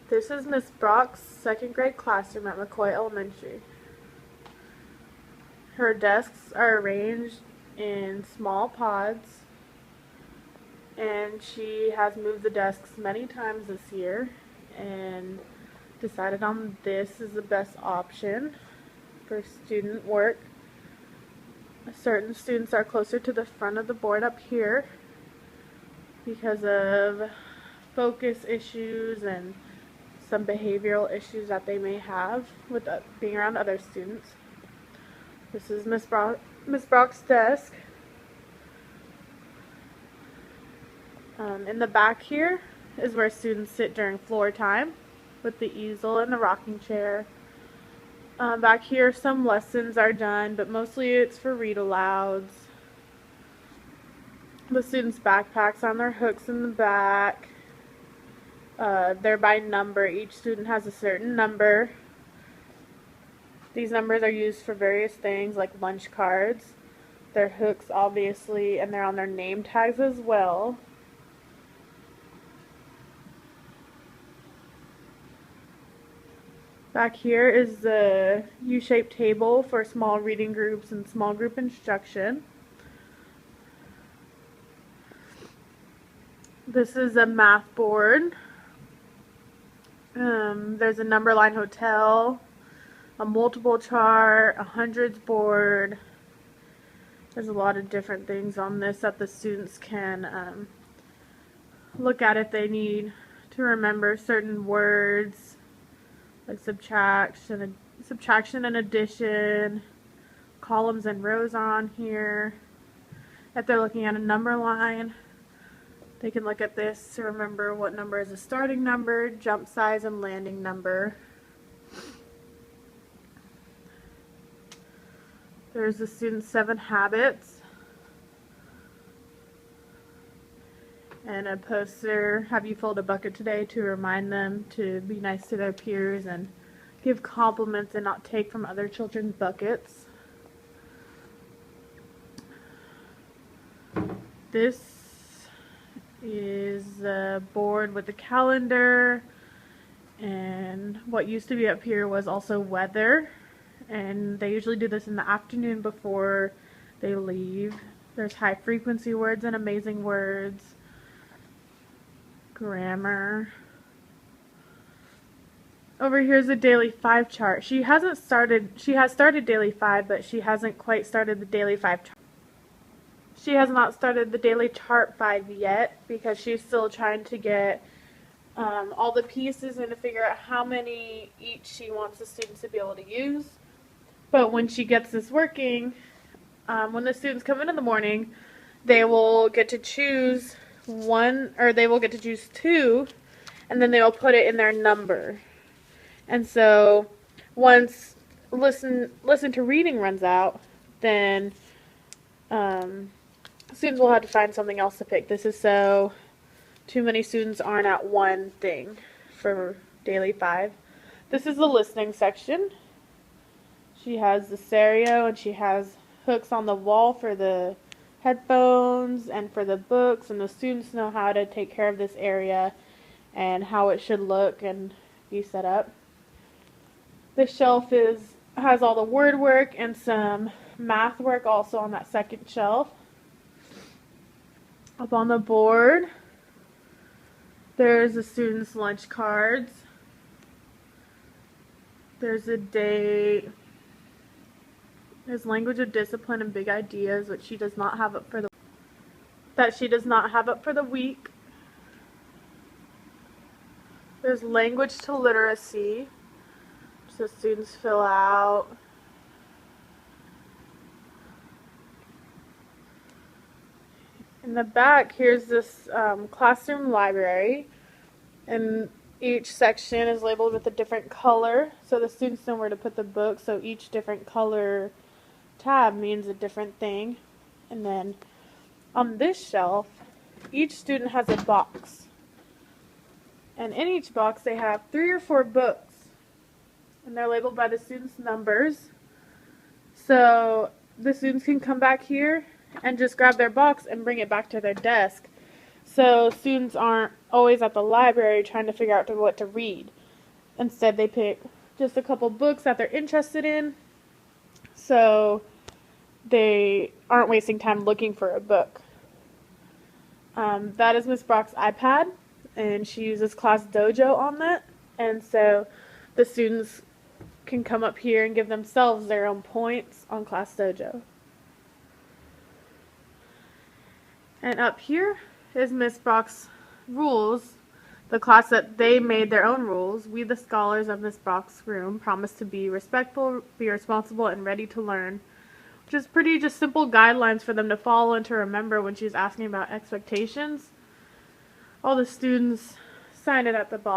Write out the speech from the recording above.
This is Miss Brock's second grade classroom at McCoy Elementary. Her desks are arranged in small pods, and she has moved the desks many times this year and decided on this is the best option for student work. Certain students are closer to the front of the board up here because of focus issues and some behavioral issues that they may have with being around other students. This is Miss Brock's desk. In the back here is where students sit during floor time with the easel and the rocking chair. Back here some lessons are done, but mostly it's for read alouds. The students' backpacks on their hooks in the back. They're by number. Each student has a certain number. These numbers are used for various things like lunch cards. Their hooks obviously, and they're on their name tags as well. Back here is the U-shaped table for small reading groups and small group instruction. This is a math board. There's a number line hotel, a multiple chart, a hundreds board. There's a lot of different things on this that the students can look at if they need to remember certain words like subtraction and addition. Columns and rows are on here. If they're looking at a number line, they can look at this to remember what number is a starting number, jump size, and landing number. There's the student's 7 habits. And a poster, have you filled a bucket today, to remind them to be nice to their peers and give compliments and not take from other children's buckets. This is a board with a calendar, and what used to be up here was also weather, and they usually do this in the afternoon before they leave. There's high frequency words and amazing words, grammar. Over here's the daily 5 chart. She has started daily 5, but she hasn't quite started the daily 5 chart. She has not started the daily chart 5 yet because she's still trying to get all the pieces and to figure out how many each she wants the students to be able to use. But when she gets this working, when the students come in the morning, they will get to choose one, or they will get to choose 2, and then they will put it in their number. And so once listen to reading runs out, then students will have to find something else to pick. This is so too many students aren't at one thing for daily 5. This is the listening section. She has the stereo, and she has hooks on the wall for the headphones and for the books, and the students know how to take care of this area and how it should look and be set up. This shelf has all the word work and some math work also on that second shelf. Up on the board, there's the students' lunch cards. There's a date. There's language of discipline and big ideas, which she does not have up for the week. There's language to literacy, which the students fill out. In the back, here's this classroom library, and each section is labeled with a different color, so the students know where to put the book, so each different color tab means a different thing. And then on this shelf, each student has a box, and in each box they have 3 or 4 books, and they're labeled by the students' numbers, so the students can come back here and just grab their box and bring it back to their desk. So students aren't always at the library trying to figure out what to read. Instead, they pick just a couple books that they're interested in, so they aren't wasting time looking for a book. That is Miss Brock's iPad, and she uses Class Dojo on that, and so the students can come up here and give themselves their own points on Class Dojo. And up here is Miss Brock's rules, the class that they made their own rules. We, the scholars of Miss Brock's room, promise to be respectful, be responsible, and ready to learn, which is pretty just simple guidelines for them to follow and to remember when she's asking about expectations. All the students sign it at the bottom.